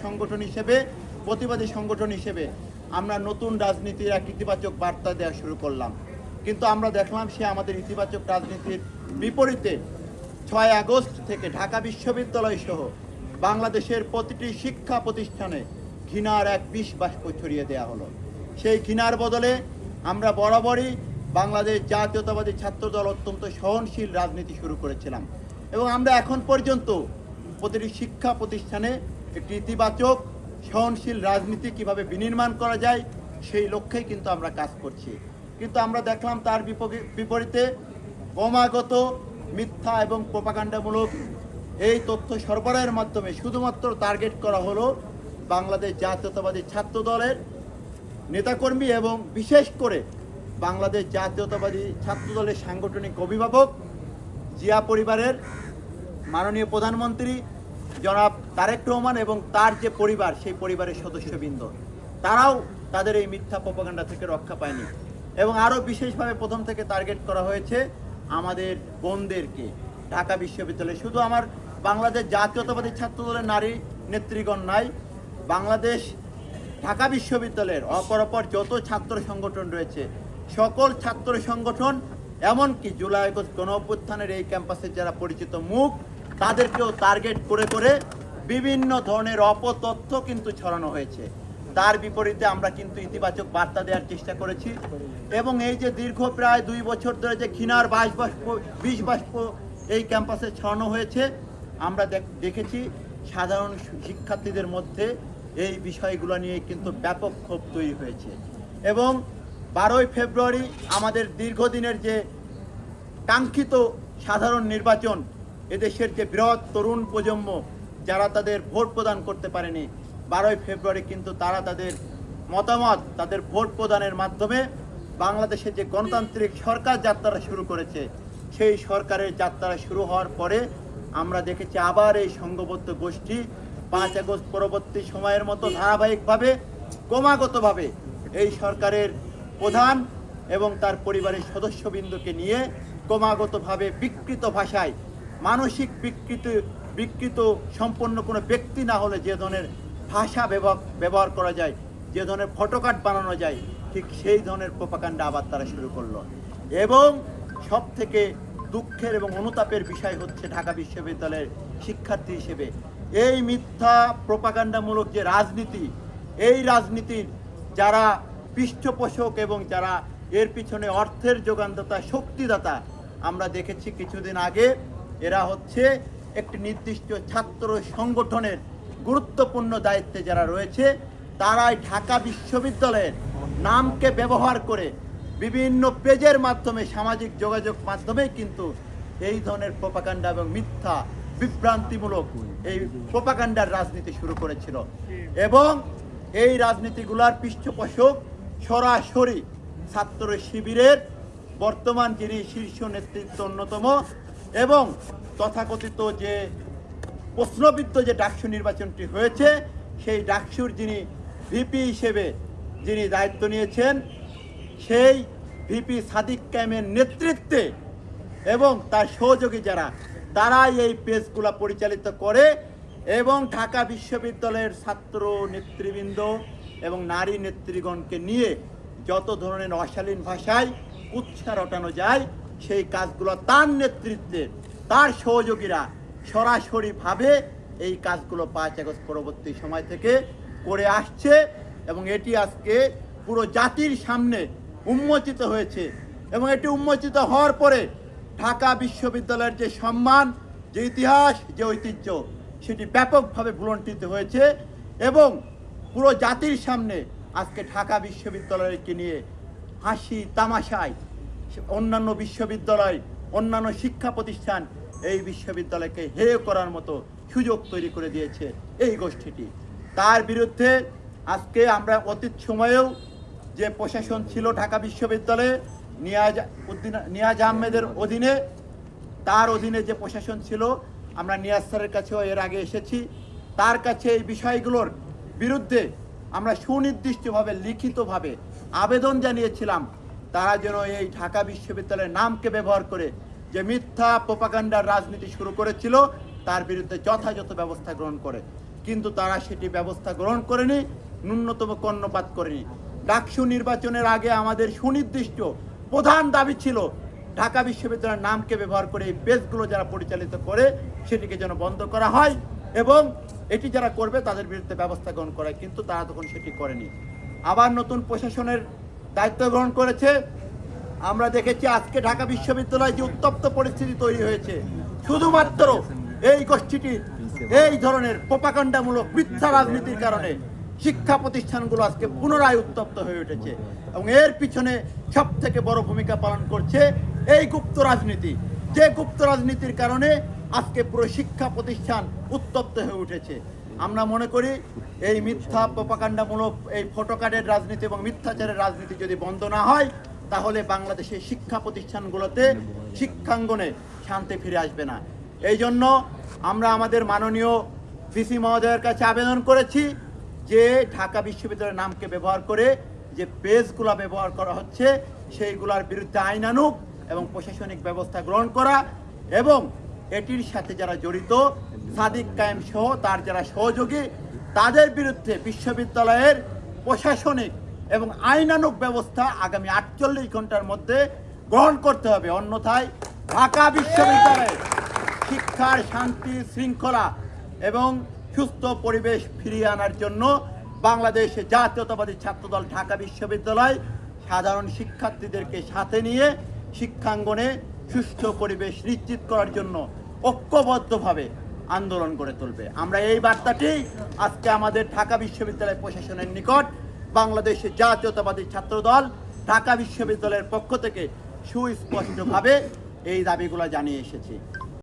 সংগঠন হিসেবে, প্রতিবাদী সংগঠন হিসেবে আমরা নতুন রাজনীতির এক ইতিবাচক বার্তা দেওয়া শুরু করলাম। কিন্তু আমরা দেখলাম সে আমাদের ইতিবাচক রাজনীতির বিপরীতে 6 আগস্ট থেকে ঢাকা বিশ্ববিদ্যালয় সহ বাংলাদেশের প্রতিটি শিক্ষা প্রতিষ্ঠানে ঘৃণার এক বিষ বাষ্প ছড়িয়ে দেওয়া হলো। সেই ঘৃণার বদলে আমরা বরাবরই বাংলাদেশ জাতীয়তাবাদী ছাত্রদল অত্যন্ত সহনশীল রাজনীতি শুরু করেছিলাম এবং আমরা এখন পর্যন্ত প্রতিটি শিক্ষা প্রতিষ্ঠানে একটি ইতিবাচক সহনশীল রাজনীতি কিভাবে বিনির্মাণ করা যায় সেই লক্ষ্যেই কিন্তু আমরা কাজ করছি। কিন্তু আমরা দেখলাম তার বিপরীতে ক্রমাগত মিথ্যা এবং প্রোপাগান্ডামূলক এই তথ্য সরবরাহের মাধ্যমে শুধুমাত্র টার্গেট করা হলো বাংলাদেশ জাতীয়তাবাদী ছাত্রদলের নেতাকর্মী এবং বিশেষ করে বাংলাদেশ জাতীয়তাবাদী ছাত্রদলের সাংগঠনিক অভিভাবক জিয়া পরিবারের মাননীয় প্রধানমন্ত্রী জনাব তারেক রহমান এবং তার যে পরিবার, সেই পরিবারের সদস্যবৃন্দ, তারাও তাদের এই মিথ্যা প্রোপাগান্ডা থেকে রক্ষা পায়নি। এবং আরও বিশেষভাবে প্রথম থেকে টার্গেট করা হয়েছে আমাদের বোনদেরকে। ঢাকা বিশ্ববিদ্যালয়ে শুধু আমার বাংলাদেশ জাতীয়তাবাদী ছাত্রদলের নারী নেতৃগণ নাই, বাংলাদেশ ঢাকা বিশ্ববিদ্যালয়ের অপরাপর যত ছাত্র সংগঠন রয়েছে সকল ছাত্র সংগঠন, এমনকি জুলাই আগস্ট গণ অভ্যুত্থানের এই ক্যাম্পাসের যারা পরিচিত মুখ, তাদেরকেও টার্গেট করে করে বিভিন্ন ধরনের অপতথ্য কিন্তু ছড়ানো হয়েছে। তার বিপরীতে আমরা কিন্তু ইতিবাচক বার্তা দেওয়ার চেষ্টা করেছি এবং এই যে দীর্ঘ প্রায় 2 বছর ধরে যে ঘৃণার বিষ বাষ্প এই ক্যাম্পাসে ছড়ানো হয়েছে, আমরা দেখেছি সাধারণ শিক্ষার্থীদের মধ্যে এই বিষয়গুলো নিয়ে কিন্তু ব্যাপক ক্ষোভ তৈরি হয়েছে। এবং 12ই ফেব্রুয়ারি আমাদের দীর্ঘদিনের যে কাঙ্ক্ষিত সাধারণ নির্বাচন, এদেশের যে বৃহৎ তরুণ প্রজন্ম যারা তাদের ভোট প্রদান করতে পারেনি, 12ই ফেব্রুয়ারি কিন্তু তারা তাদের মতামত, তাদের ভোট প্রদানের মাধ্যমে বাংলাদেশের যে গণতান্ত্রিক সরকার যাত্রা শুরু করেছে, সেই সরকারের যাত্রা শুরু হওয়ার পরে আমরা দেখেছি আবার এই সংঘবদ্ধ গোষ্ঠী 5 আগস্ট পরবর্তী সময়ের মতো ধারাবাহিকভাবে ক্রমাগতভাবে এই সরকারের প্রধান এবং তার পরিবারের সদস্যবৃন্দকে নিয়ে ক্রমাগতভাবে বিকৃত ভাষায়, মানসিক বিকৃত সম্পন্ন কোনো ব্যক্তি না হলে যে ধরনের ভাষা ব্যবহার করা যায়, যে ধরনের ফটোকার্ড বানানো যায়, ঠিক সেই ধরনের প্রোপাগান্ডা আবার তারা শুরু করলো। এবং সব থেকে দুঃখের এবং অনুতাপের বিষয় হচ্ছে ঢাকা বিশ্ববিদ্যালয়ের শিক্ষার্থী হিসেবে এই মিথ্যা প্রোপাগান্ডামূলক যে রাজনীতি, এই রাজনীতির যারা পৃষ্ঠপোষক এবং যারা এর পিছনে অর্থের যোগানদাতা, শক্তিদাতা, আমরা দেখেছি কিছুদিন আগে এরা হচ্ছে একটি নির্দিষ্ট ছাত্র সংগঠনের গুরুত্বপূর্ণ দায়িত্বে যারা রয়েছে, তারাই ঢাকা বিশ্ববিদ্যালয়ের নামকে ব্যবহার করে বিভিন্ন পেজের মাধ্যমে, সামাজিক যোগাযোগ মাধ্যমে কিন্তু এই ধরনের প্রোপাগান্ডা এবং মিথ্যা বিভ্রান্তিমূলক এই প্রোপাগান্ডার রাজনীতি শুরু করেছিল। এবং এই রাজনীতিগুলার পৃষ্ঠপোষক সরাসরি ছাত্র শিবিরের বর্তমান যিনি শীর্ষ নেতৃত্ব অন্যতম এবং তথাকথিত যে প্রশ্নবিদ্ধ যে ডাকসু নির্বাচনটি হয়েছে, সেই ডাকসুর যিনি ভিপি হিসেবে যিনি দায়িত্ব নিয়েছেন, সেই ভিপি সাদিক কায়েমের নেতৃত্বে এবং তার সহযোগী যারা, তারাই এই পেজগুলা পরিচালিত করে এবং ঢাকা বিশ্ববিদ্যালয়ের ছাত্র নেতৃবৃন্দ এবং নারী নেতৃগণকে নিয়ে যত ধরনের অশালীন ভাষায় উৎসাহ রটানো যায়, সেই কাজগুলো তার নেতৃত্বে তার সহযোগীরা সরাসরিভাবে এই কাজগুলো 5 আগস্ট পরবর্তী সময় থেকে করে আসছে এবং এটি আজকে পুরো জাতির সামনে উন্মোচিত হয়েছে। এবং এটি উন্মোচিত হওয়ার পরে ঢাকা বিশ্ববিদ্যালয়ের যে সম্মান, যে ইতিহাস, যে ঐতিহ্য, সেটি ব্যাপকভাবে ভুলণ্ঠিত হয়েছে এবং পুরো জাতির সামনে আজকে ঢাকা বিশ্ববিদ্যালয়কে নিয়ে হাসি তামাশায় অন্যান্য বিশ্ববিদ্যালয়, অন্যান্য শিক্ষা প্রতিষ্ঠান এই বিশ্ববিদ্যালয়কে হেয় করার মতো সুযোগ তৈরি করে দিয়েছে এই গোষ্ঠীটি। তার বিরুদ্ধে আজকে আমরা অতীত সময়েও যে প্রশাসন ছিল ঢাকা বিশ্ববিদ্যালয়ে নিয়াজ আহমেদের অধীনে, তার অধীনে যে প্রশাসন ছিল, আমরা নিয়াজ স্যারের কাছেও এর আগে এসেছি, তার কাছে এই বিষয়গুলোর বিরুদ্ধে আমরা সুনির্দিষ্টভাবে লিখিতভাবে আবেদন জানিয়েছিলাম তারা যেন এই ঢাকা বিশ্ববিদ্যালয়ের নামকে ব্যবহার করে যে মিথ্যা প্রোপাগান্ডার রাজনীতি শুরু করেছিল তার বিরুদ্ধে যথাযথ ব্যবস্থা গ্রহণ করে। কিন্তু তারা সেটি ব্যবস্থা গ্রহণ করেনি, ন্যূনতম কর্ণপাত করেনি। ডাকসু নির্বাচনের আগে আমাদের সুনির্দিষ্ট প্রধান দাবি ছিল ঢাকা বিশ্ববিদ্যালয়ের নামকে ব্যবহার করে এই পেজগুলো যারা পরিচালিত করে সেটিকে যেন বন্ধ করা হয় এবং এটি যারা করবে তাদের বিরুদ্ধে ব্যবস্থা গ্রহণ করা হয়, কিন্তু তারা তখন সেটি করেনি। আবার নতুন প্রশাসনের দায়িত্ব গ্রহণ করেছে। আমরা দেখেছি আজকে ঢাকা বিশ্ববিদ্যালয়ে যে উত্তপ্ত পরিস্থিতি তৈরি হয়েছে শুধুমাত্র এই গোষ্ঠীটির এই ধরনের প্রোপাগান্ডামূলক মিথ্যা রাজনীতির কারণে শিক্ষা প্রতিষ্ঠানগুলো আজকে পুনরায় উত্তপ্ত হয়ে উঠেছে এবং এর পিছনে সব থেকে বড় ভূমিকা পালন করছে এই গুপ্ত রাজনীতি, যে গুপ্ত রাজনীতির কারণে আজকে পুরো শিক্ষা প্রতিষ্ঠান উত্তপ্ত হয়ে উঠেছে। আমরা মনে করি এই মিথ্যা প্রোপাগান্ডামূলক এই ফটোকার্ডের রাজনীতি এবং মিথ্যাচারের রাজনীতি যদি বন্ধ না হয় তাহলে বাংলাদেশের শিক্ষা প্রতিষ্ঠানগুলোতে শিক্ষাঙ্গনে শান্তি ফিরে আসবে না। এই জন্য আমরা আমাদের মাননীয় ভিসি মহোদয়ের কাছে আবেদন করেছি যে ঢাকা বিশ্ববিদ্যালয়ের নামকে ব্যবহার করে যে পেজগুলো ব্যবহার করা হচ্ছে সেইগুলোর বিরুদ্ধে আইন আনুক এবং প্রশাসনিক ব্যবস্থা গ্রহণ করা এবং এটির সাথে যারা জড়িত সাদিক কায়েম সহ তার যারা সহযোগী তাদের বিরুদ্ধে বিশ্ববিদ্যালয়ের প্রশাসনিক এবং আইনানুগ ব্যবস্থা আগামী 48 ঘন্টার মধ্যে গ্রহণ করতে হবে। অন্যথায় ঢাকা বিশ্ববিদ্যালয়ে শিক্ষার শান্তি শৃঙ্খলা এবং সুস্থ পরিবেশ ফিরিয়ে আনার জন্য বাংলাদেশ জাতীয়তাবাদী ছাত্রদল ঢাকা বিশ্ববিদ্যালয় সাধারণ শিক্ষার্থীদেরকে সাথে নিয়ে শিক্ষাঙ্গনে সুষ্ঠু পরিবেশ নিশ্চিত করার জন্য ঐক্যবদ্ধভাবে আন্দোলন গড়ে তুলবে। আমরা এই বার্তাটি আজকে আমাদের ঢাকা বিশ্ববিদ্যালয় প্রশাসনের নিকট বাংলাদেশ জাতীয়তাবাদী ছাত্রদল ঢাকা বিশ্ববিদ্যালয়ের পক্ষ থেকে সুস্পষ্টভাবে এই দাবিগুলো জানিয়ে এসেছি।